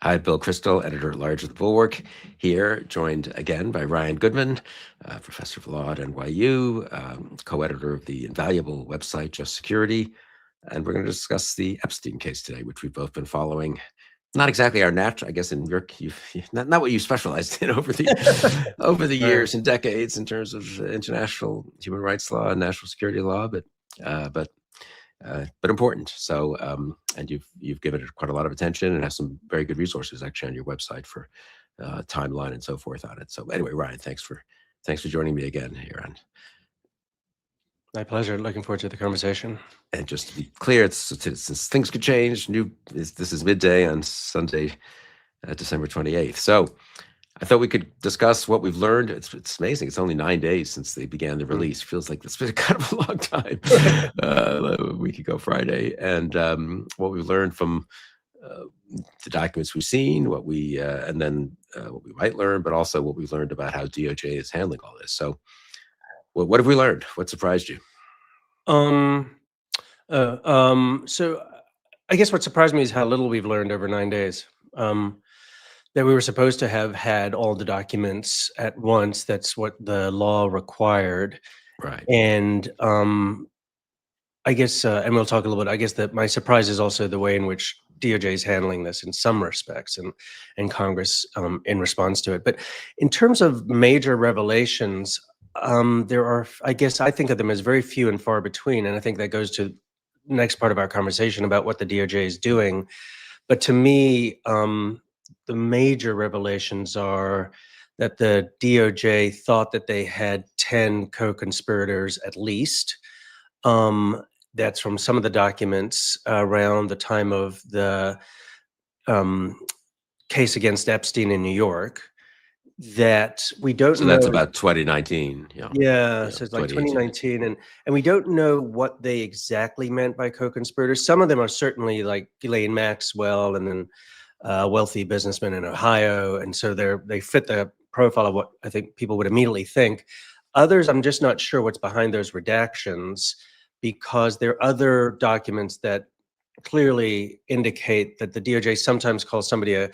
I'm Bill Kristol, editor-at-large of The Bulwark, here, joined again by Ryan Goodman, professor of law at NYU, co-editor of the invaluable website Just Security. And we're going to discuss the Epstein case today, which we've both been following. Not exactly our natural, I guess, in your not what you specialized in over the years and decades in terms of international human rights law and national security law, but important. So, and you've given it quite a lot of attention and have some very good resources actually on your website for timeline and so forth on it. So, anyway, Ryan, thanks for joining me again here on. My pleasure. Looking forward to the conversation. And just to be clear, since things could change, this is midday on Sunday, December 28th. So I thought we could discuss what we've learned. It's amazing. It's only 9 days since they began the release. Feels like it's been kind of a long time. A week ago Friday. And what we've learned from the documents we've seen, what we might learn, but also what we've learned about how DOJ is handling all this. So what have we learned? What surprised you? So I guess what surprised me is how little we've learned over 9 days. That we were supposed to have had all the documents at once. That's what the law required. Right. And I guess, and we'll talk a little bit, I guess that my surprise is also the way in which DOJ is handling this in some respects and Congress in response to it. But in terms of major revelations, there are, I guess I think of them as very few and far between. And I think that goes to the next part of our conversation about what the DOJ is doing. But to me, the major revelations are that the DOJ thought that they had 10 co-conspirators at least. That's from some of the documents around the time of the case against Epstein in New York. That we don't know. So that's about 2019. Yeah, so it's like 2019, and we don't know what they exactly meant by co-conspirators. Some of them are certainly like Ghislaine Maxwell and then wealthy businessmen in Ohio, and so they fit the profile of what I think people would immediately think. Others, I'm just not sure what's behind those redactions, because there are other documents that clearly indicate that the DOJ sometimes calls somebody or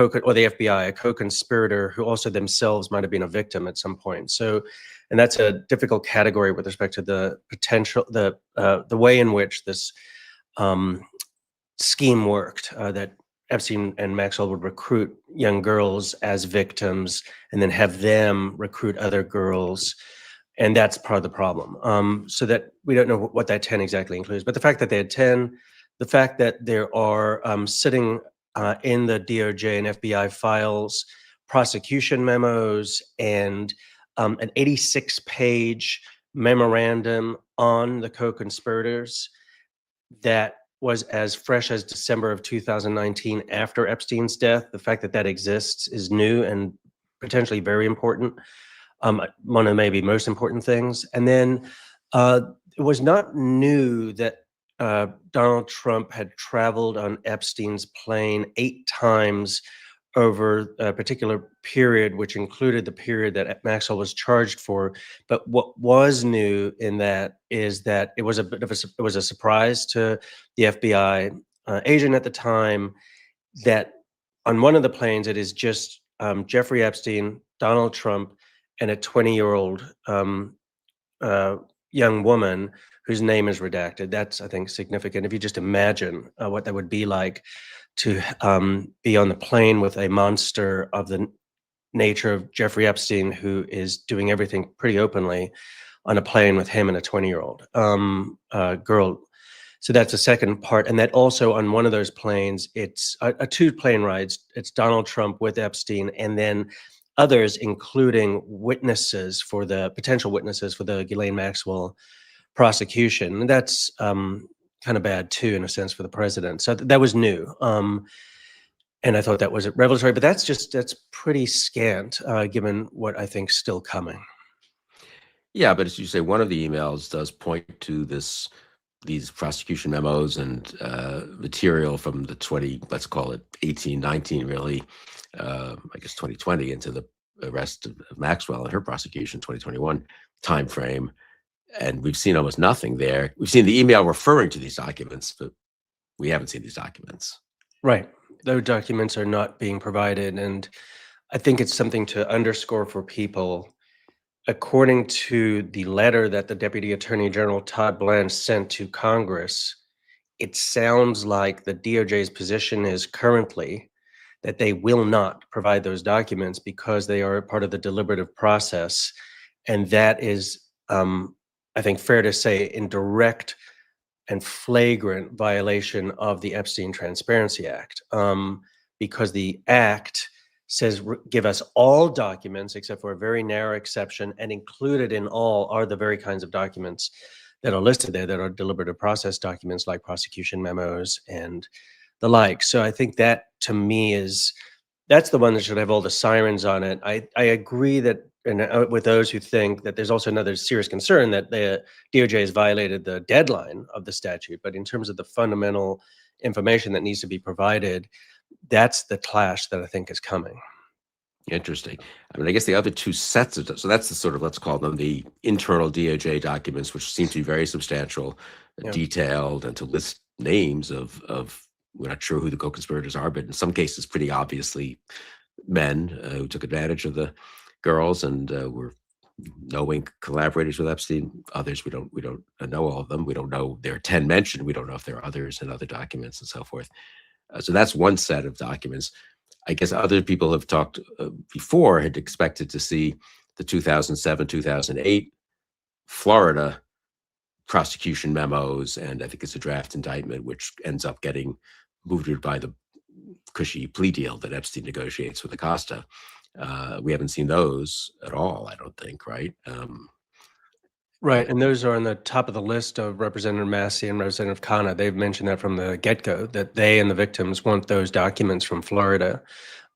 the FBI, a co-conspirator who also themselves might have been a victim at some point. So, and that's a difficult category with respect to the potential, the way in which this scheme worked, that Epstein and Maxwell would recruit young girls as victims and then have them recruit other girls. And that's part of the problem. So that we don't know what that 10 exactly includes. But the fact that they had 10, the fact that there are sitting in the DOJ and FBI files, prosecution memos, and an 86-page memorandum on the co-conspirators that was as fresh as December of 2019 after Epstein's death. The fact that that exists is new and potentially very important. One of the maybe most important things. And then it was not new that Donald Trump had traveled on Epstein's plane 8 times over a particular period, which included the period that Maxwell was charged for. But what was new in that is that it was a surprise to the FBI agent at the time that on one of the planes it is just Jeffrey Epstein, Donald Trump, and a 20-year-old young woman whose name is redacted. That's, I think, significant. If you just imagine what that would be like to be on the plane with a monster of the nature of Jeffrey Epstein, who is doing everything pretty openly on a plane with him and a 20-year-old girl. So that's the second part. And that also on one of those planes, it's a 2 plane rides. It's Donald Trump with Epstein, and then others, including potential witnesses for the Ghislaine Maxwell prosecution. And that's kind of bad too, in a sense, for the president. So that was new. And I thought that was revelatory, but that's pretty scant, given what I think is still coming. Yeah, but as you say, one of the emails does point to these prosecution memos and material from the let's call it 18, 19, really, I guess 2020 into the arrest of Maxwell and her prosecution, 2021 timeframe. And we've seen almost nothing there. We've seen the email referring to these documents, but we haven't seen these documents. Right. those documents are not being provided. And I think it's something to underscore for people. According to the letter that the Deputy Attorney General Todd Blanche sent to Congress, it sounds like the DOJ's position is currently that they will not provide those documents because they are part of the deliberative process. And that is, I think, fair to say, in direct and flagrant violation of the Epstein Transparency Act, because the act says give us all documents except for a very narrow exception, and included in all are the very kinds of documents that are listed there that are deliberative process documents like prosecution memos and the like. So I think that, to me, that's the one that should have all the sirens on it. I agree that, and with those who think that there's also another serious concern that the DOJ has violated the deadline of the statute. But in terms of the fundamental information that needs to be provided, that's the clash that I think is coming. Interesting. I mean, I guess the other two sets of, so that's the sort of, let's call them the internal DOJ documents, which seem to be very substantial, Yeah. detailed, and to list names of, we're not sure who the co-conspirators are, but in some cases, pretty obviously men who took advantage of the girls and were knowing collaborators with Epstein. Others, we don't know all of them. We don't know. There are 10 mentioned. We don't know if there are others in other documents and so forth. So that's one set of documents. I guess other people have talked before had expected to see the 2007, 2008 Florida prosecution memos, and I think it's a draft indictment, which ends up getting mooted by the cushy plea deal that Epstein negotiates with Acosta. We haven't seen those at all, I don't think, right? Right, and those are on the top of the list of Representative Massey and Representative Khanna. They've mentioned that from the get-go, that they and the victims want those documents from Florida.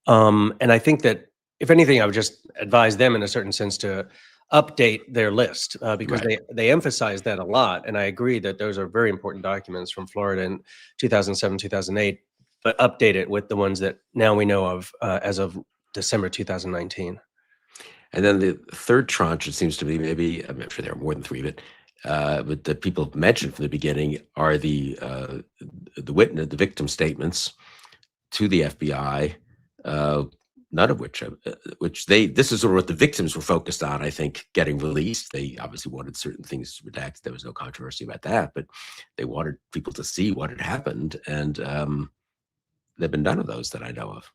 And I think that, if anything, I would just advise them in a certain sense to update their list, because Right. they emphasize that a lot. And I agree that those are very important documents from Florida in 2007, 2008, but update it with the ones that now we know of as of December 2019. And then the third tranche, it seems to me, maybe, I'm sure there are more than three, but the people mentioned from the beginning are the witness, the victim statements to the FBI, none of which this is sort of what the victims were focused on, I think, getting released. They obviously wanted certain things redacted. There was no controversy about that, but they wanted people to see what had happened. And there've been none of those that I know of.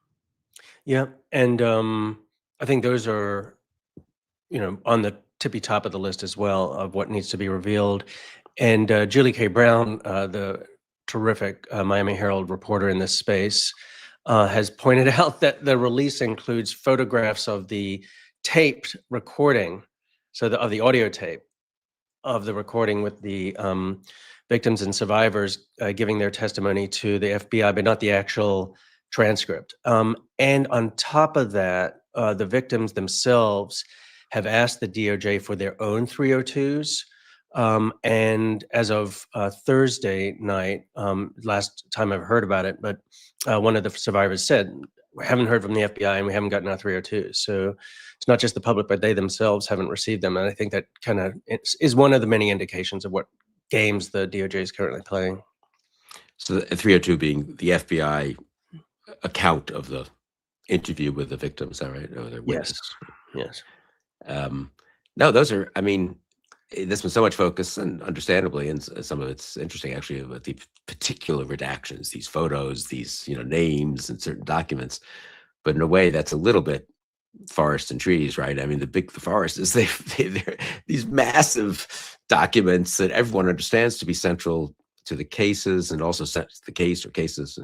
Yeah, and I think those are, on the tippy top of the list as well of what needs to be revealed. And Julie K. Brown, the terrific Miami Herald reporter in this space, has pointed out that the release includes photographs of the taped recording, of the audio tape of the recording with the victims and survivors giving their testimony to the FBI, but not the actual transcript. And on top of that, the victims themselves have asked the DOJ for their own 302s. And as of Thursday night, last time I've heard about it, but one of the survivors said, we haven't heard from the FBI and we haven't gotten our 302s. So it's not just the public, but they themselves haven't received them. And I think that kind of is one of the many indications of what games the DOJ is currently playing. So the 302 being the FBI account of the interview with the victim, is that right? Or the witness? Yes. No, those are, I mean, there's been so much focus, and understandably, and some of it's interesting actually, about the particular redactions, these photos, these names and certain documents. But in a way, that's a little bit forest and trees, right? I mean, the forest is they're these massive documents that everyone understands to be central to the cases, and also the case or cases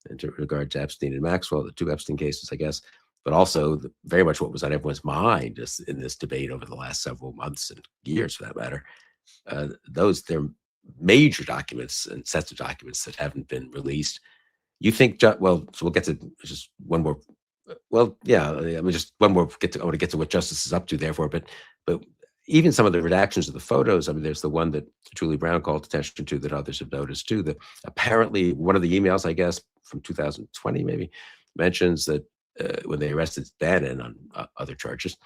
in regard to Epstein and Maxwell, the two Epstein cases, I guess. But also very much what was on everyone's mind in this debate over the last several months and years, for that matter. They're major documents and sets of documents that haven't been released. You think, well, so we'll get to just one more. Well, yeah, I mean, just one more. I want to get to what Justice is up to, therefore. But even some of the redactions of the photos. I mean, there's the one that Julie Brown called attention to that others have noticed too. That apparently one of the emails, I guess, from 2020 maybe, mentions that when they arrested Bannon on other charges,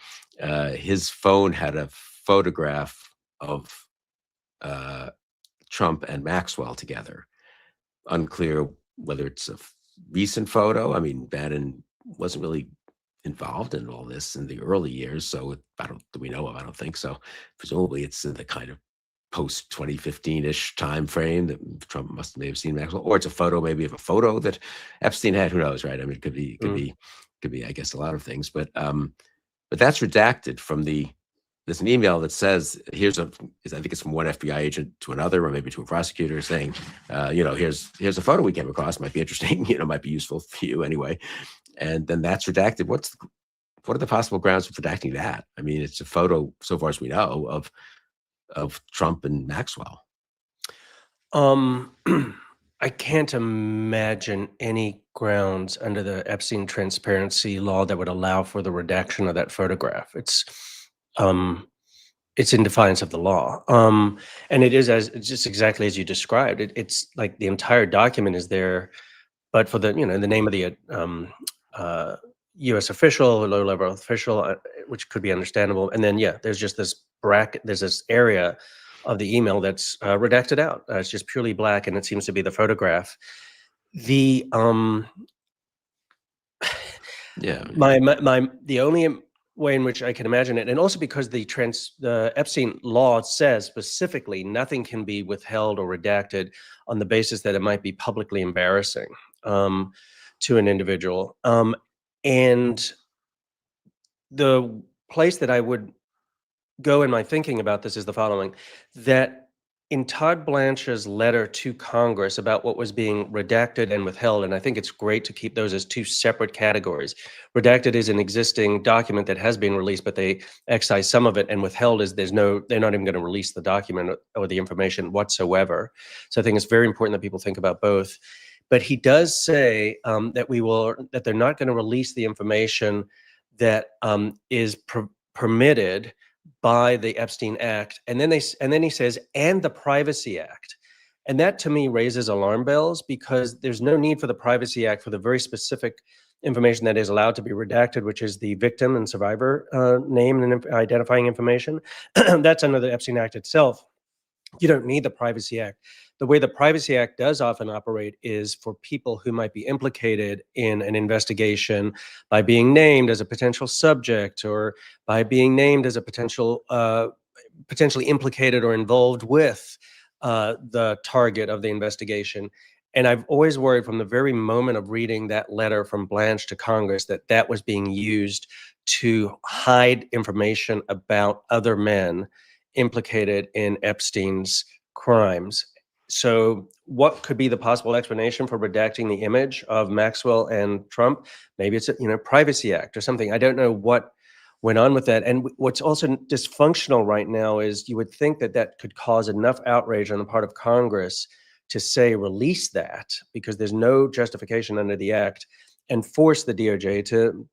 his phone had a photograph of Trump and Maxwell together. Unclear whether it's a recent photo. I mean, Bannon wasn't really involved in all this in the early years, so do we know of? I don't think so. Presumably, it's in the kind of post 2015-ish time frame that Trump may have seen Maxwell, or it's a photo, maybe of a photo that Epstein had. Who knows, right? I mean, it could be, I guess, a lot of things. But that's redacted from the. There's an email that says, I think it's from one FBI agent to another, or maybe to a prosecutor, saying, here's a photo we came across, might be interesting, might be useful for you anyway. And then that's redacted. What are the possible grounds for redacting that? I mean, it's a photo, so far as we know, of Trump and Maxwell. I can't imagine any grounds under the Epstein transparency law that would allow for the redaction of that photograph. It's in defiance of the law. And it's just exactly as you described. It's like the entire document is there, but for the name of the U.S. official or low-level official, which could be understandable. And then, there's just this bracket, there's this area of the email that's redacted out. It's just purely black, and it seems to be the photograph. The the only way in which I can imagine it, and also because the Epstein law says specifically nothing can be withheld or redacted on the basis that it might be publicly embarrassing to an individual. And the place that I would go in my thinking about this is the following: that in Todd Blanche's letter to Congress about what was being redacted and withheld, and I think it's great to keep those as two separate categories. Redacted is an existing document that has been released, but they excise some of it, and withheld is they're not even going to release the document or the information whatsoever. So I think it's very important that people think about both. But he does say that they're not going to release the information that is permitted by the Epstein Act, and then he says, and the Privacy Act. And that to me raises alarm bells, because there's no need for the Privacy Act for the very specific information that is allowed to be redacted, which is the victim and survivor name and identifying information. That's under the Epstein Act itself. You don't need the Privacy Act. The way the Privacy Act does often operate is for people who might be implicated in an investigation by being named as a potential subject, or by being named as a potentially implicated or involved with the target of the investigation. And I've always worried from the very moment of reading that letter from Blanche to Congress that was being used to hide information about other men implicated in Epstein's crimes. So what could be the possible explanation for redacting the image of Maxwell and Trump? Maybe it's a Privacy Act or something. I don't know what went on with that. And what's also dysfunctional right now is you would think that could cause enough outrage on the part of Congress to say release that, because there's no justification under the act, and force the DOJ to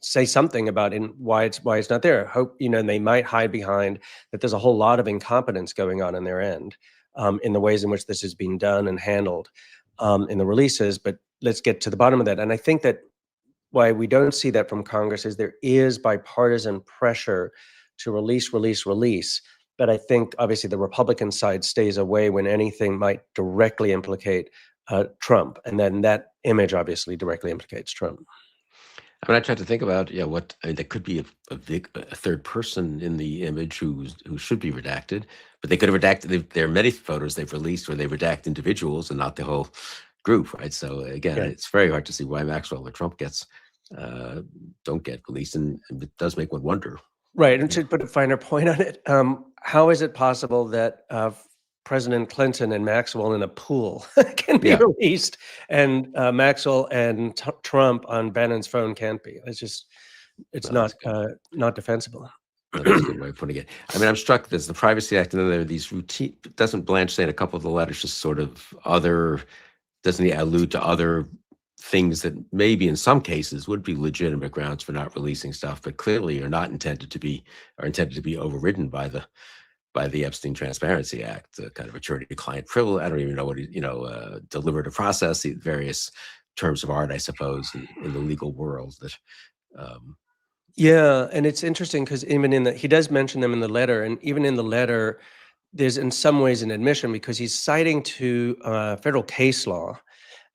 say something about why it's not there. Hope and they might hide behind that there's a whole lot of incompetence going on in their end, in the ways in which this is being done and handled in the releases. But let's get to the bottom of that. And I think that why we don't see that from Congress is there is bipartisan pressure to release. But I think obviously the Republican side stays away when anything might directly implicate Trump, and then that image obviously directly implicates Trump. I mean, I tried to think about, there could be a third person in the image who should be redacted, but they could have redacted. There are many photos they've released where they redact individuals and not the whole group, right? So again, It's very hard to see why Maxwell or Trump don't get released, and it does make one wonder. Right, and to put a finer point on it, how is it possible that President Clinton and Maxwell in a pool can be released, and Maxwell and Trump on Bannon's phone can't be? It's not defensible. That's a good way of putting it. I mean, I'm struck. There's the Privacy Act, and then there are these routine. Doesn't Blanche say in a couple of the letters just sort of doesn't he allude to other things that maybe in some cases would be legitimate grounds for not releasing stuff, but clearly are intended to be overridden by the Epstein Transparency Act, kind of attorney-client privilege. I don't even know what deliberative process, the various terms of art, I suppose, in the legal world. And it's interesting because even he does mention them in the letter, and even in the letter, there's in some ways an admission, because he's citing to federal case law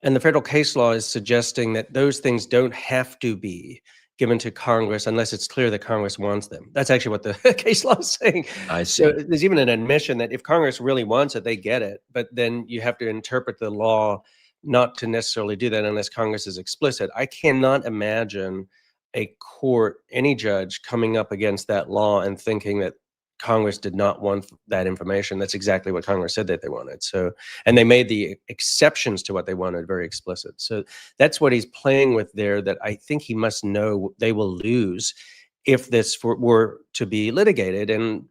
And the federal case law is suggesting that those things don't have to be given to Congress unless it's clear that Congress wants them. That's actually what the case law is saying. I So see. there's even an admission that if Congress really wants it, they get it. But then you have to interpret the law not to necessarily do that unless Congress is explicit. I cannot imagine a court, any judge, coming up against that law and thinking that Congress did not want that information. That's exactly what Congress said that they wanted. So, and they made the exceptions to what they wanted very explicit. So that's what he's playing with there, that I think he must know they will lose if this were to be litigated. And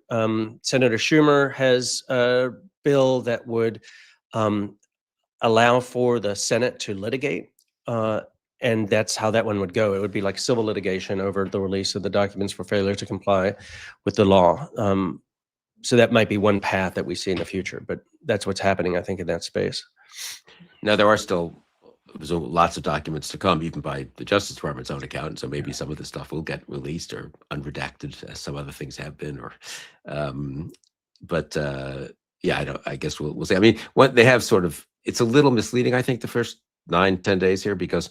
Senator Schumer has a bill that would allow for the Senate to litigate. And that's how that one would go. It would be like civil litigation over the release of the documents for failure to comply with the law. So that might be one path that we see in the future, but that's what's happening, I think, in that space. Now, there are still lots of documents to come, even by the Justice Department's own account. So maybe some of the stuff will get released or unredacted, as some other things have been. Or, but yeah, I guess we'll see. I mean, what they have sort of, it's a little misleading, I think, the first 9-10 days here, because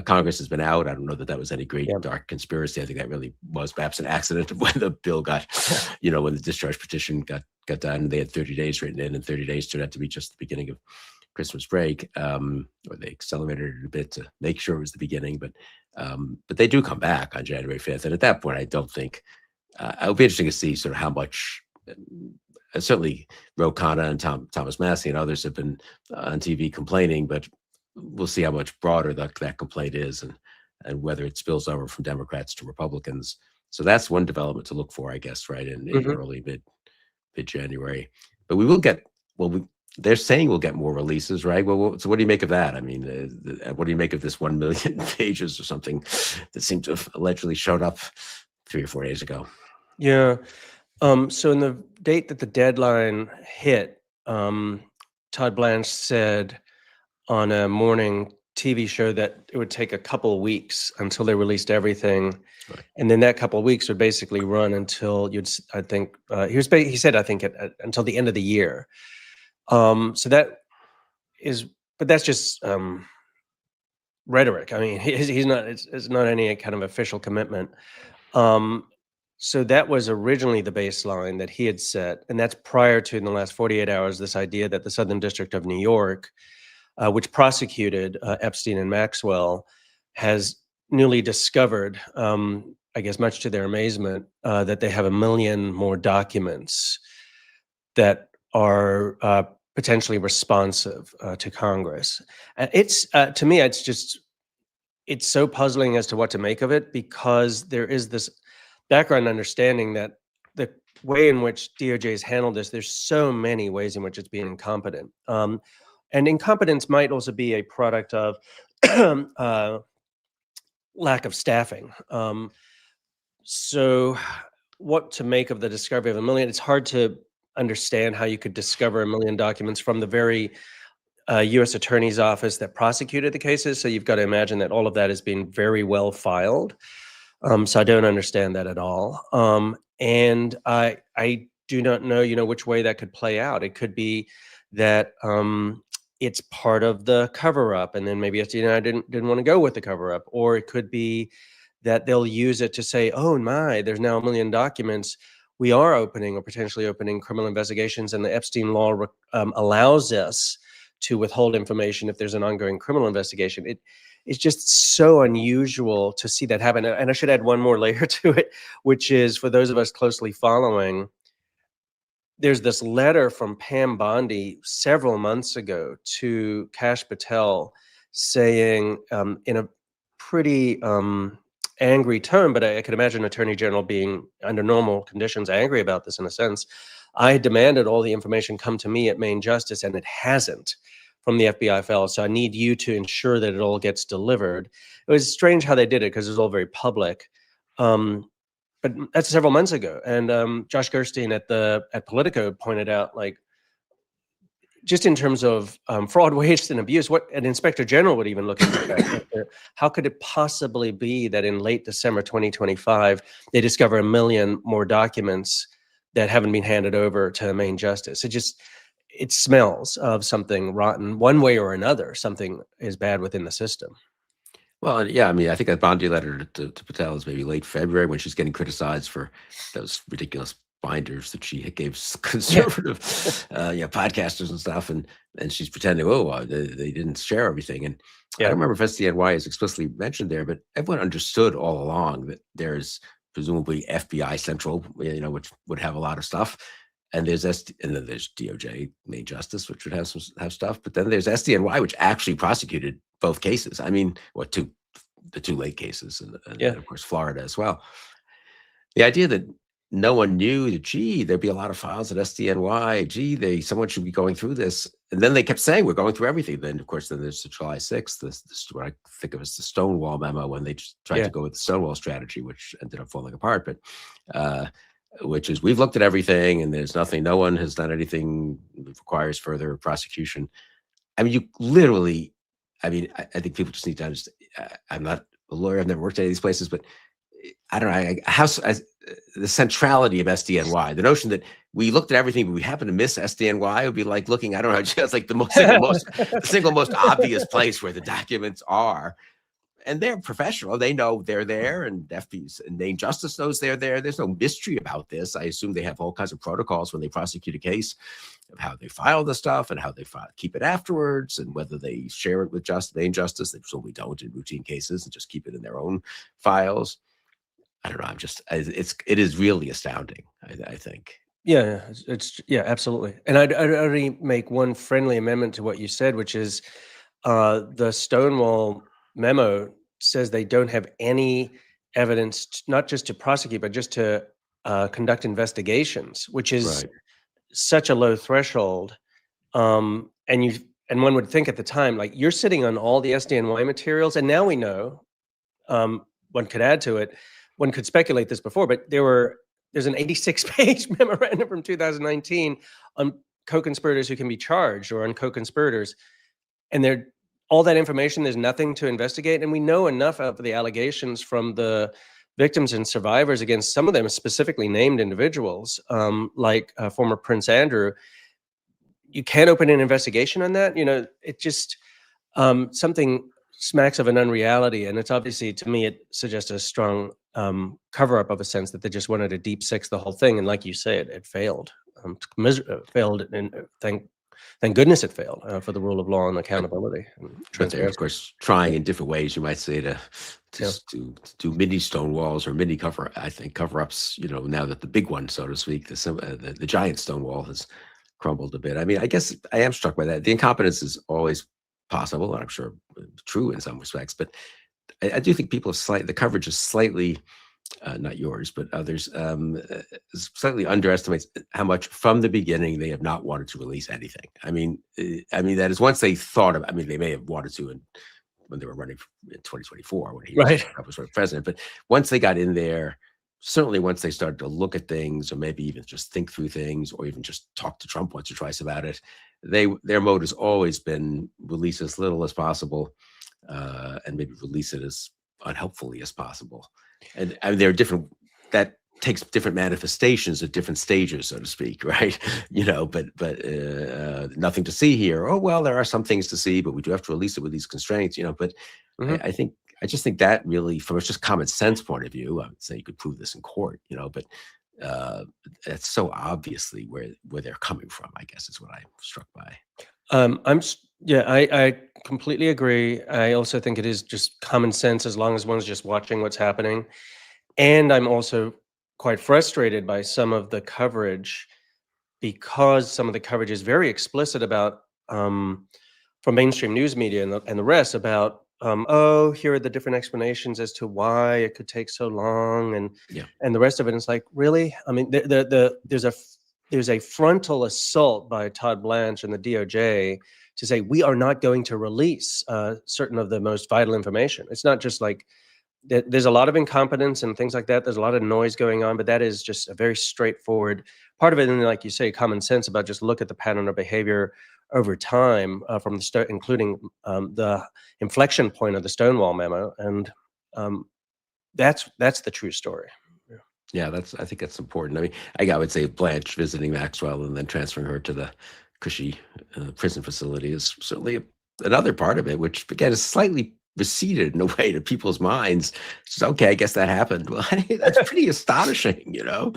Congress has been out. I don't know that that was any great dark conspiracy. I think that really was perhaps an accident when the bill got, when the discharge petition got done. They had 30 days written in, and 30 days turned out to be just the beginning of Christmas break, or they accelerated it a bit to make sure it was the beginning. But they do come back on January 5th, and at that point, I don't think it'll be interesting to see sort of how much. Certainly, Ro Khanna and Thomas Massie and others have been on TV complaining, but we'll see how much broader that complaint is, and whether it spills over from Democrats to Republicans. So that's one development to look for, I guess, right in early mid-January. But we will get, they're saying we'll get more releases, right? Well, so what do you make of that? I mean, what do you make of this 1 million pages or something that seemed to have allegedly showed up 3 or 4 days ago? Yeah. So in the date that the deadline hit, Todd Blanche said on a morning TV show that it would take a couple of weeks until they released everything. Right. And then that couple of weeks would basically run until he said, I think until the end of the year. So that is, but that's just rhetoric. I mean, he's not, it's not any kind of official commitment. So that was originally the baseline that he had set. And that's prior to, in the last 48 hours, this idea that the Southern District of New York, which prosecuted Epstein and Maxwell, has newly discovered, I guess much to their amazement, that they have 1 million more documents that are potentially responsive to Congress. It's to me, it's so puzzling as to what to make of it, because there is this background understanding that the way in which DOJ has handled this, there's so many ways in which it's being incompetent. And incompetence might also be a product of lack of staffing. So what to make of the discovery of 1 million? It's hard to understand how you could discover 1 million documents from the very U.S. Attorney's Office that prosecuted the cases. So you've got to imagine that all of that is being very well filed. So I don't understand that at all. And I do not know, which way that could play out. It could be that it's part of the cover-up, and then maybe it's, I didn't want to go with the cover-up, or it could be that they'll use it to say, oh my, there's now 1 million documents. We are opening or potentially opening criminal investigations, and the Epstein law allows us to withhold information if there's an ongoing criminal investigation. It's just so unusual to see that happen. And I should add one more layer to it, which is, for those of us closely following, there's this letter from Pam Bondi several months ago to Kash Patel saying, in a pretty angry tone, but I could imagine Attorney General being, under normal conditions, angry about this in a sense. I demanded all the information come to me at Main Justice, and it hasn't from the FBI files. So I need you to ensure that it all gets delivered. It was strange how they did it, because it was all very public. But that's several months ago. And Josh Gerstein at Politico pointed out, like, just in terms of fraud, waste, and abuse, what an inspector general would even look into that. How could it possibly be that in late December 2025, they discover 1 million more documents that haven't been handed over to Main Justice? it smells of something rotten one way or another. Something is bad within the system. Well, and yeah, I mean, I think that Bondi letter to Patel is maybe late February when she's getting criticized for those ridiculous binders that she gave Yeah, conservative, podcasters and stuff, and she's pretending, oh, they didn't share everything, and I yeah, don't remember if SDNY is explicitly mentioned there, but everyone understood all along that there's presumably FBI Central, which would have a lot of stuff, and and then there's DOJ, Main Justice, which would have stuff, but then there's SDNY, which actually prosecuted both cases. I mean, the two late cases, and yeah. of course Florida as well. The idea that no one knew that, gee, there'd be a lot of files at SDNY. Gee, someone should be going through this, and then they kept saying we're going through everything. Then, of course, then there's the July 6th, this what I think of as the Stonewall memo, when they just tried Yeah. to go with the Stonewall strategy, which ended up falling apart. But which is, we've looked at everything, and there's nothing. No one has done anything that requires further prosecution. I mean, you literally. I mean, I think people just need to understand. I'm not a lawyer. I've never worked at any of these places, but I don't know the centrality of SDNY, the notion that we looked at everything, but we happen to miss SDNY would be like looking, I don't know, just like the single most obvious place where the documents are. And they're professional. They know they're there, and FB's and Main Justice knows they're there. There's no mystery about this. I assume they have all kinds of protocols when they prosecute a case of how they file the stuff and how they keep it afterwards, and whether they share it with Main Justice. They presumably don't in routine cases and just keep it in their own files. I don't know. It is really astounding. I think. Yeah, yeah, absolutely. And I'd already make one friendly amendment to what you said, which is the Stonewall memo says they don't have any evidence, not just to prosecute, but just to conduct investigations, which is Right. such a low threshold. And one would think at the time, like, you're sitting on all the SDNY materials, and now we know. One could add to it. One could speculate this before, but there's an 86-page memorandum from 2019 on co-conspirators who can be charged, or on co-conspirators, and all that information, there's nothing to investigate, and we know enough of the allegations from the victims and survivors against some of them specifically named individuals, like former Prince Andrew. You can't open an investigation on that. It just something smacks of an unreality, and it's obviously, to me, it suggests a strong cover-up of a sense that they just wanted to deep six the whole thing, and like you say, it failed. Failed, and thank goodness it failed, for the rule of law and accountability and But they're, of transparency. course, trying in different ways, you might say, to Yeah. do mini Stonewalls or mini cover-ups. Now that the big one, so to speak, the giant Stonewall has crumbled a bit. I mean, I guess I am struck by that. The incompetence is always possible, and I'm sure true in some respects. But I do think the coverage is slightly, not yours, but others, slightly underestimates how much from the beginning they have not wanted to release anything. I mean, that is, once they thought of. I mean, they may have wanted to when they were running in 2024 when he Right. was president. But once they got in there, certainly once they started to look at things, or maybe even just think through things, or even just talk to Trump once or twice about it, their mode has always been release as little as possible, and maybe release it as unhelpfully as possible. And there are that takes different manifestations at different stages, so to speak, right? But nothing to see here. Oh, well, there are some things to see, but we do have to release it with these constraints, But Mhm. I just think that really, from a just common sense point of view, I would say you could prove this in court, but that's so obviously where they're coming from, I guess, is what I'm struck by. I completely agree. I also think it is just common sense, as long as one's just watching what's happening. And I'm also quite frustrated by some of the coverage, because some of the coverage is very explicit about, from mainstream news media and the rest, about, oh, here are the different explanations as to why it could take so long, and Yeah. the rest of it. And it's like, really? I mean, there's a frontal assault by Todd Blanche and the DOJ to say we are not going to release certain of the most vital information. It's not just like there's a lot of incompetence and things like that. There's a lot of noise going on, but that is just a very straightforward part of it. And like you say, common sense about just look at the pattern of behavior over time, from the including the inflection point of the Stonewall memo, and that's the true story. Yeah, I think that's important. I mean, I would say Blanche visiting Maxwell and then transferring her to the cushy prison facility is certainly another part of it, which again is slightly receded in a way to people's minds. It's just, okay, I guess that happened. Well, that's pretty astonishing, you know?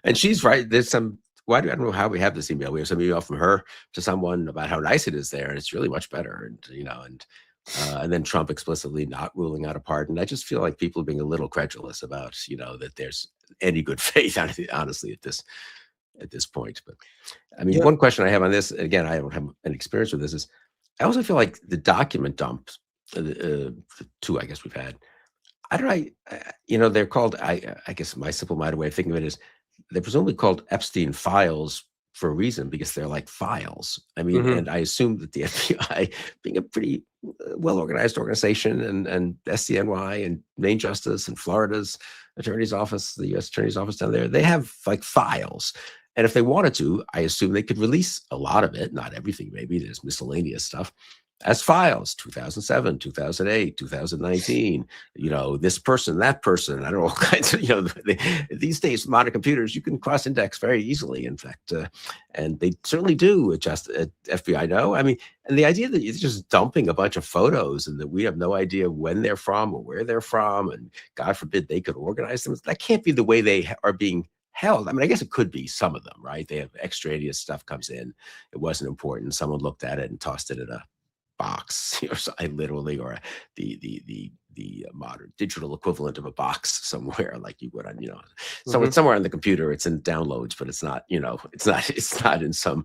And she's right. There's some, I don't know how we have this email. We have some email from her to someone about how nice it is there, and it's really much better. And, you know, and then Trump explicitly not ruling out a pardon. I just feel like people are being a little credulous about, you know, that there's any good faith, honestly, at this point. But I mean, Yeah. one question I have on this, again, I don't have any experience with this, is I also feel like the document dumps, the two I guess we've had, I don't know, you know, they're called, I guess my simple-minded way of thinking of it is they're presumably called Epstein files for a reason, because they're like files. I mean, Mhm. and I assume that the FBI, being a pretty well-organized organization, and SCNY and Maine Justice and Florida's Attorney's Office, the U.S. Attorney's Office down there, they have like files. And if they wanted to, I assume they could release a lot of it, not everything, maybe there's miscellaneous stuff, as files, 2007, 2008, 2019, you know, this person, that person, I don't know, all kinds of, you know, these days, modern computers, you can cross-index very easily, in fact, and they certainly do adjust at FBI know. I mean, and the idea that you're just dumping a bunch of photos and that we have no idea when they're from or where they're from, and God forbid they could organize them, that can't be the way they are being held. I mean, I guess it could be some of them, right? They have extraneous stuff comes in. It wasn't important. Someone looked at it and tossed it in a box, you know, so I literally, or the modern digital equivalent of a box somewhere, like you would on, you know, so it's Mhm. somewhere on the computer, it's in downloads, but it's not, you know, it's not in some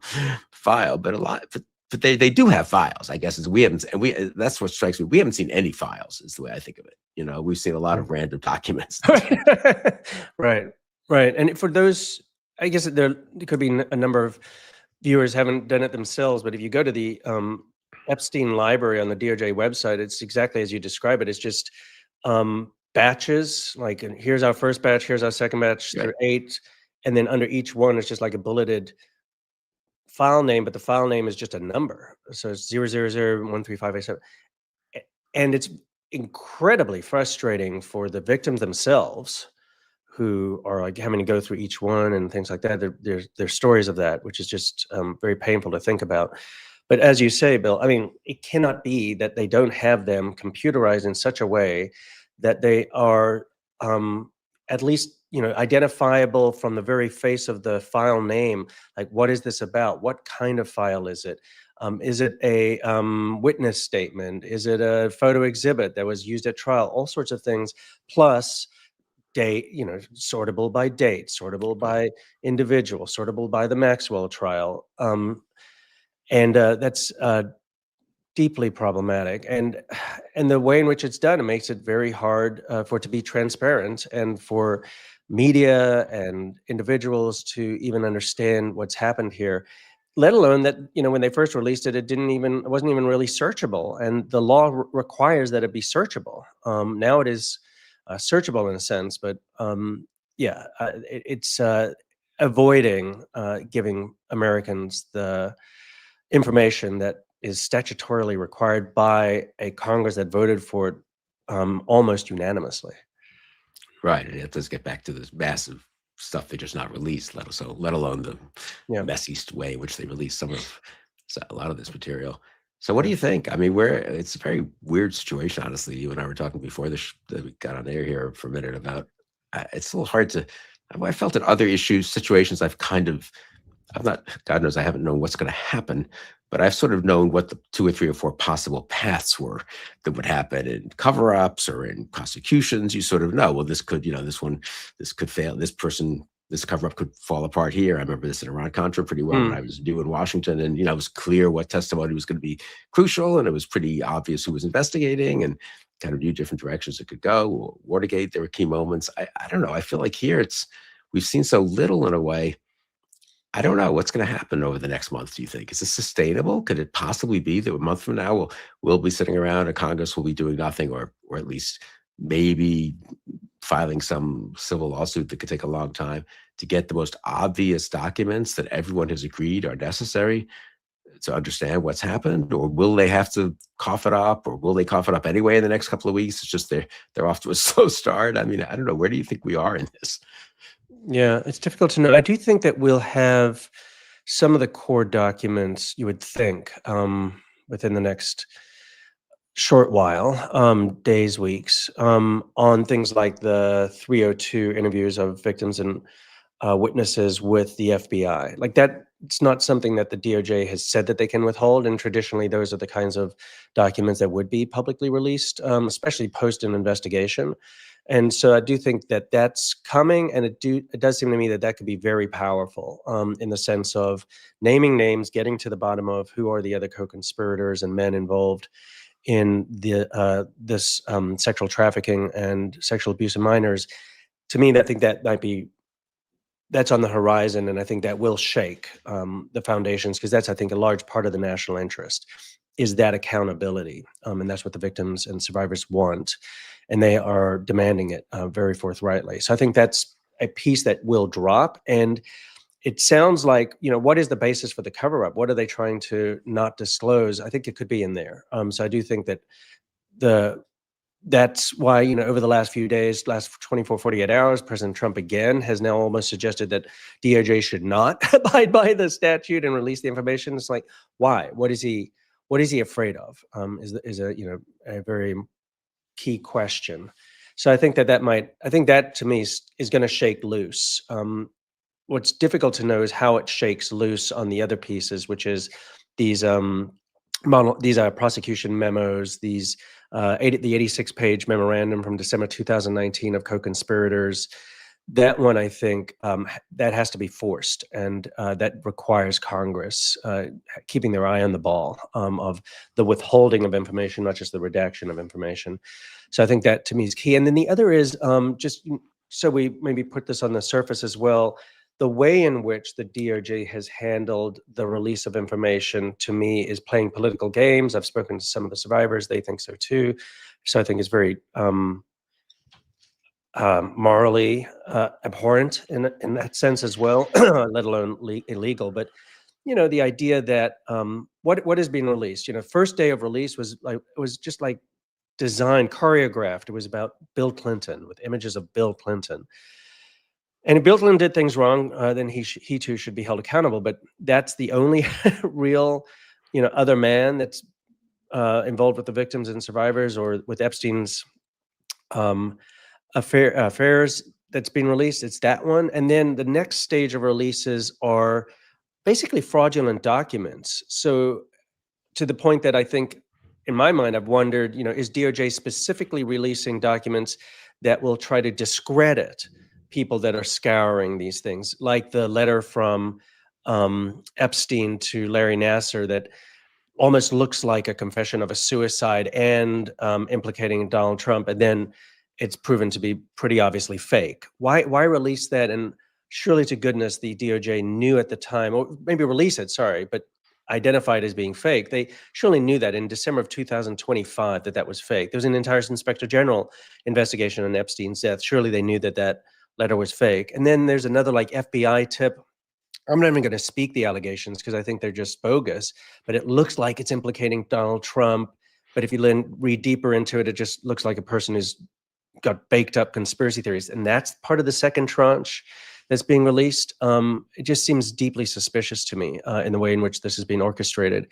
file, but a lot, but they do have files, I guess, is we haven't, and that's what strikes me. We haven't seen any files, is the way I think of it. You know, we've seen a lot of random documents. Right, right. And for those, I guess there could be a number of viewers haven't done it themselves, but if you go to the Epstein library on the DOJ website, it's exactly as you describe it. It's just batches, like and here's our first batch, here's our second batch Right. through 8, and then under each one it's just like a bulleted file name, but the file name is just a number. So it's 0001358. And it's incredibly frustrating for the victims themselves, who are like having to go through each one and things like that. There's stories of that, which is just very painful to think about. But as you say, Bill, I mean, it cannot be that they don't have them computerized in such a way that they are at least, you know, identifiable from the very face of the file name. Like, what is this about? What kind of file is it? Is it a witness statement? Is it a photo exhibit that was used at trial? All sorts of things. Plus, date, you know, sortable by date, sortable Right. by individual, sortable by the Maxwell trial. And that's deeply problematic. And the way in which it's done, it makes it very hard for it to be transparent and for media and individuals to even understand what's happened here. Let alone that, you know, when they first released it, it wasn't even really searchable, and the law requires that it be searchable. Now it is searchable in a sense, but it's avoiding giving Americans the information that is statutorily required by a Congress that voted for it almost unanimously. Right, and it does get back to this massive stuff they just not released, let alone the Yeah, messy way in which they release a lot of this material. So what do yeah. you think? I mean, it's a very weird situation, honestly. You and I were talking before that we got on air here for a minute about, it's a little hard to, I felt in other situations, I've not, God knows I haven't known what's going to happen, but I've sort of known what the 2 or 3 or 4 possible paths were that would happen in cover-ups or in prosecutions. You sort of know, well, this could, you know, this could fail. This cover-up could fall apart here. I remember this in Iran-Contra pretty well when Mm, I was due in Washington, and, you know, it was clear what testimony was going to be crucial, and it was pretty obvious who was investigating, and kind of knew different directions it could go. Watergate, there were key moments. I don't know. I feel like here we've seen so little in a way. I don't know what's going to happen over the next month. Do you think, is this sustainable? Could it possibly be that a month from now we'll be sitting around and Congress will be doing nothing, or at least maybe filing some civil lawsuit that could take a long time to get the most obvious documents that everyone has agreed are necessary to understand what's happened? Or will they have to cough it up, or will they cough it up anyway in the next couple of weeks? It's just they're off to a slow start. I mean, I don't know. Where do you think we are in this? yeah, it's difficult to know. I do think that we'll have some of the core documents you would think within the next short while, days, weeks, on things like the 302 interviews of victims and witnesses with the FBI. Like that, it's not something that the DOJ has said that they can withhold. And traditionally, those are the kinds of documents that would be publicly released, especially post an investigation. And so I do think that that's coming, and it does seem to me that that could be very powerful in the sense of naming names, getting to the bottom of who are the other co-conspirators and men involved in this sexual trafficking and sexual abuse of minors. To me, I think that might be that's on the horizon, and I think that will shake the foundations, because that's, I think, a large part of the national interest is that accountability, and that's what the victims and survivors want, and they are demanding it very forthrightly. So I think that's a piece that will drop, and it sounds like, what is the basis for the cover-up? What are they trying to not disclose? I think it could be in there. So I do think that that's why, over the last few days, last 24, 48 hours, President Trump again has now almost suggested that DOJ should not abide by the statute and release the information. It's like, why? What is he afraid of? Is a very key question. So I think that to me is going to shake loose. What's difficult to know is how it shakes loose on the other pieces, which is these prosecution memos, the 86-page memorandum from December 2019 of co-conspirators. That one, I think, that has to be forced, and that requires Congress keeping their eye on the ball of the withholding of information, not just the redaction of information. So I think that, to me, is key. And then the other is, just so we maybe put this on the surface as well, the way in which the DOJ has handled the release of information, to me, is playing political games. I've spoken to some of the survivors. They think so too. So I think it's very morally abhorrent in that sense as well, let alone illegal. But, the idea that what is being released, first day of release was just like designed, choreographed. It was about Bill Clinton, with images of Bill Clinton. And if Bill Clinton did things wrong, then he too should be held accountable. But that's the only real, other man that's involved with the victims and survivors, or with Epstein's affairs that's being released. It's that one. And then the next stage of releases are basically fraudulent documents. So to the point that I think, in my mind, I've wondered, is DOJ specifically releasing documents that will try to discredit people that are scouring these things, like the letter from Epstein to Larry Nassar that almost looks like a confession of a suicide and implicating Donald Trump, and then it's proven to be pretty obviously fake. Why release that? And surely to goodness the DOJ knew at the time, or maybe release it, sorry, but identified as being fake. They surely knew that in December of 2025 that was fake. There was an entire Inspector General investigation on Epstein's death. Surely they knew that letter was fake. And then there's another like FBI tip. I'm not even going to speak the allegations because I think they're just bogus, but it looks like it's implicating Donald Trump. But if you read deeper into it, it just looks like a person who's got baked up conspiracy theories. And that's part of the second tranche that's being released. It just seems deeply suspicious to me in the way in which this is being orchestrated.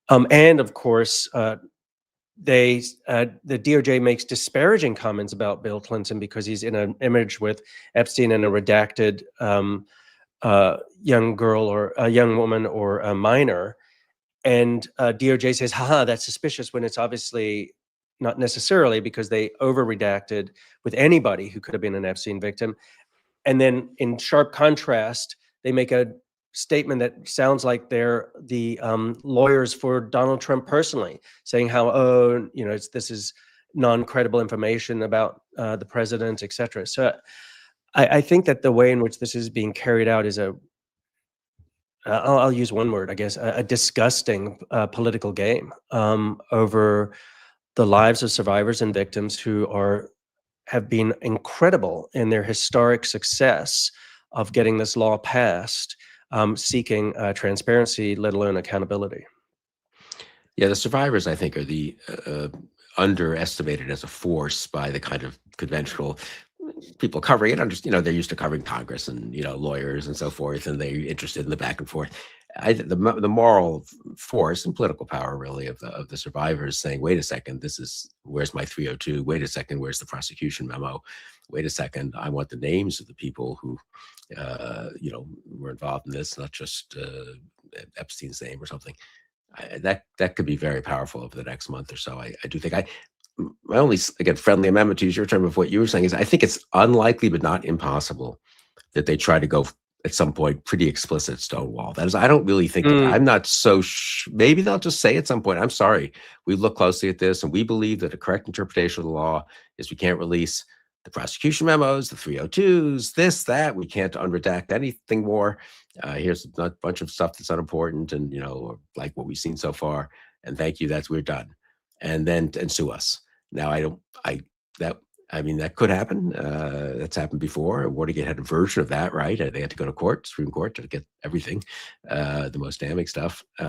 And of course, the DOJ makes disparaging comments about Bill Clinton because he's in an image with Epstein and a redacted young girl or a young woman or a minor. And DOJ says, haha, that's suspicious, when it's obviously not necessarily, because they over-redacted with anybody who could have been an Epstein victim. And then in sharp contrast, they make a statement that sounds like they're the lawyers for Donald Trump personally, saying how, this is non-credible information about the president, et cetera. So I think that the way in which this is being carried out is I'll use one word, I guess, a disgusting political game over the lives of survivors and victims who have been incredible in their historic success of getting this law passed, seeking transparency, let alone accountability. Yeah, the survivors, I think, are the underestimated as a force by the kind of conventional people covering it. They're used to covering Congress and lawyers and so forth, and they're interested in the back and forth. the moral force and political power really of the survivors saying, wait a second, where's my 302? Wait a second, where's the prosecution memo? Wait a second, I want the names of the people who were involved in this, not just Epstein's name or something. That could be very powerful over the next month or so. I do think my only, again, friendly amendment to use your term of what you were saying is I think it's unlikely but not impossible that they try to go at some point pretty explicit Stonewall. That is, I don't really think I'm not so maybe they'll just say at some point, I'm sorry, we look closely at this and we believe that a correct interpretation of the law is we can't release the prosecution memos, the 302s, this, that, we can't unredact anything more. Here's a bunch of stuff that's unimportant and, like what we've seen so far. And thank you, we're done. And sue us. Now, that could happen. That's happened before. Watergate had a version of that, right? They had to go to Supreme Court to get everything, the most damning stuff. I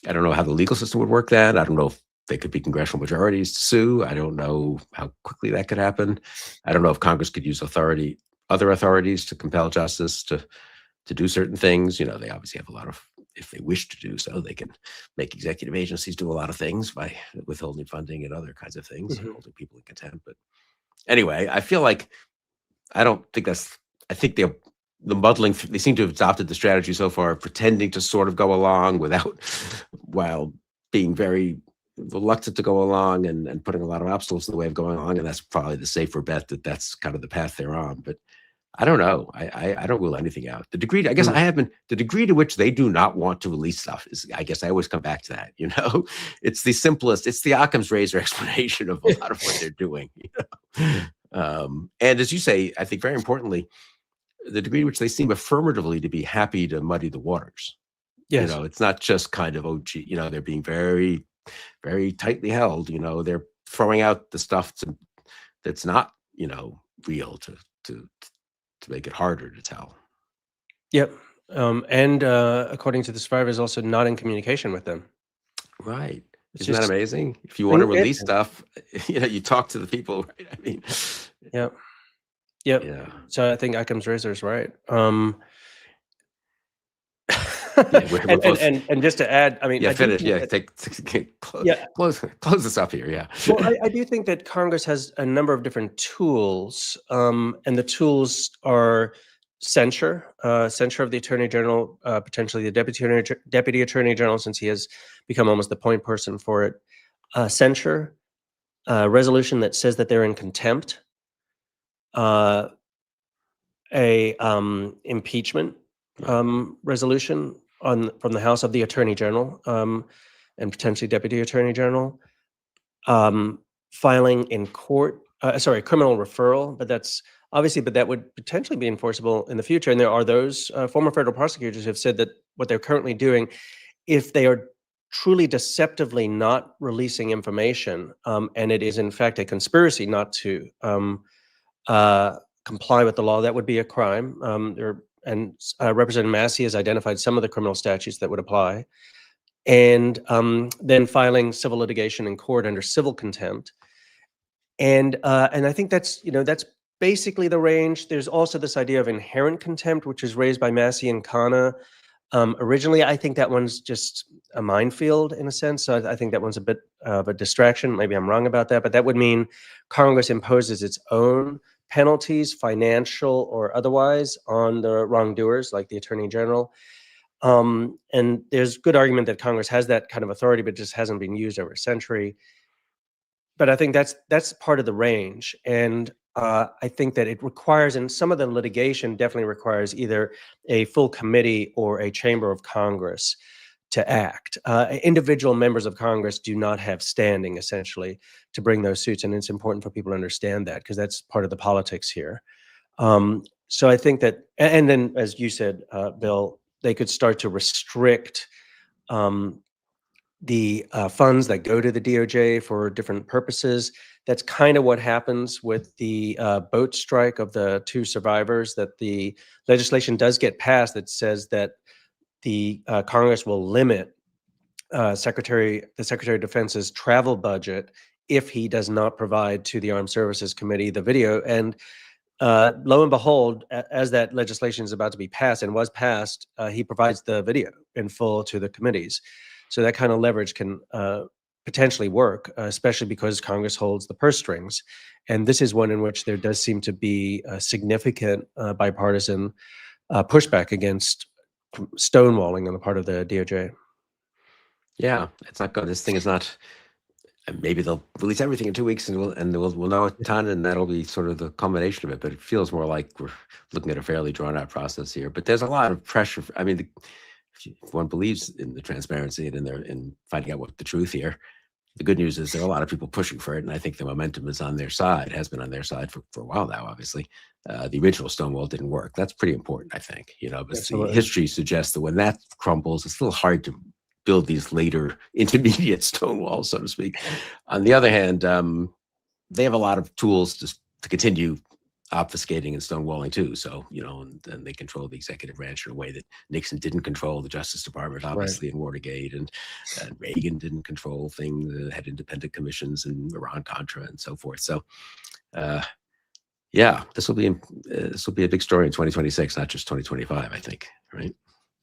don't know how the legal system would work that. I don't know if they could be congressional majorities to sue. I don't know how quickly that could happen. I don't know if Congress could use other authorities to compel justice to do certain things. They obviously have a lot of, if they wish to do so, they can make executive agencies do a lot of things by withholding funding and other kinds of things, holding people in contempt. But anyway, I feel like I think the muddling, they seem to have adopted the strategy so far of pretending to sort of go along while being very reluctant to go along and putting a lot of obstacles in the way of going along. And that's probably the safer bet that's kind of the path they're on. But I don't know. I don't rule anything out. The degree to which they do not want to release stuff is, I guess I always come back to that, it's the simplest, it's the Occam's razor explanation of a lot of what they're doing. And as you say, I think very importantly, the degree to which they seem affirmatively to be happy to muddy the waters. Yes. It's not just kind of, they're being very, very tightly held, they're throwing out the stuff that's not, real to make it harder to tell. Yep. And according to the survivors, also not in communication with them. Right. Isn't that amazing? If you want to release stuff, you talk to the people, right? I mean, Yep. Yeah. So I think Occam's razor is right. Yeah, and just to add, I mean, finish. Close this up here. Yeah. Well, I do think that Congress has a number of different tools, and the tools are censure of the Attorney General, potentially the Deputy Attorney General, since he has become almost the point person for it. Censure, resolution that says that they're in contempt, impeachment resolution from the House of the Attorney General and potentially Deputy Attorney General, filing in court, criminal referral, but that would potentially be enforceable in the future. And there are those former federal prosecutors who have said that what they're currently doing, if they are truly deceptively not releasing information, and it is in fact a conspiracy not to comply with the law, that would be a crime. Representative Massey has identified some of the criminal statutes that would apply, and then filing civil litigation in court under civil contempt. And I think that's basically the range. There's also this idea of inherent contempt, which was raised by Massey and Khanna. Originally, I think that one's just a minefield in a sense. So I think that one's a bit of a distraction. Maybe I'm wrong about that, but that would mean Congress imposes its own penalties, financial or otherwise, on the wrongdoers, like the Attorney General. And there's good argument that Congress has that kind of authority, but just hasn't been used over a century. But I think that's part of the range. And I think that it requires, and some of the litigation definitely requires, either a full committee or a chamber of Congress to act. Individual members of Congress do not have standing, essentially, to bring those suits. And it's important for people to understand that, because that's part of the politics here. So I think that, and then, as you said, Bill, they could start to restrict the funds that go to the DOJ for different purposes. That's kind of what happens with the boat strike of the two survivors, that the legislation does get passed that says that the Congress will limit the Secretary of Defense's travel budget if he does not provide to the Armed Services Committee the video. And lo and behold, as that legislation is about to be passed and was passed, he provides the video in full to the committees. So that kind of leverage can potentially work, especially because Congress holds the purse strings. And this is one in which there does seem to be a significant bipartisan pushback against stonewalling on the part of the DOJ. Yeah, it's not good. This thing is not. Maybe they'll release everything in 2 weeks, and we'll know a ton, and that'll be sort of the culmination of it. But it feels more like we're looking at a fairly drawn out process here. But there's a lot of pressure. I mean, if one believes in the transparency and in finding out what the truth here, the good news is there are a lot of people pushing for it, and I think the momentum is on their side. It has been on their side for a while now. Obviously, the original Stonewall didn't work. That's pretty important, I think. But the history suggests that when that crumbles, it's a little hard to build these later intermediate Stonewalls, so to speak. On the other hand, they have a lot of tools to continue obfuscating and stonewalling too. So, and they control the executive branch in a way that Nixon didn't control the Justice Department, obviously, in Watergate, and Reagan didn't control things, had independent commissions and Iran-Contra and so forth. So, yeah, this will be a big story in 2026, not just 2025, I think, right?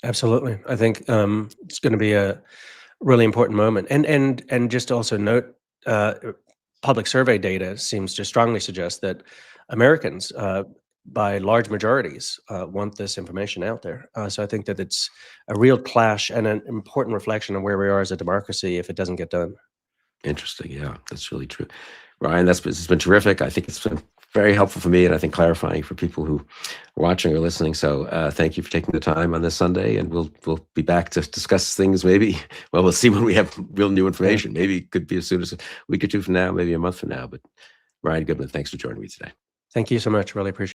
Absolutely. I think it's going to be a really important moment. And just to also note, public survey data seems to strongly suggest that Americans, by large majorities, want this information out there. So I think that it's a real clash and an important reflection of where we are as a democracy if it doesn't get done. Interesting. Yeah, that's really true. Ryan, this has been terrific. I think it's been very helpful for me, and I think clarifying for people who are watching or listening. So thank you for taking the time on this Sunday, and we'll be back to discuss things maybe. Well, we'll see when we have real new information. Maybe it could be as soon as a week or two from now, maybe a month from now. But Ryan Goodman, thanks for joining me today. Thank you so much. Really appreciate it.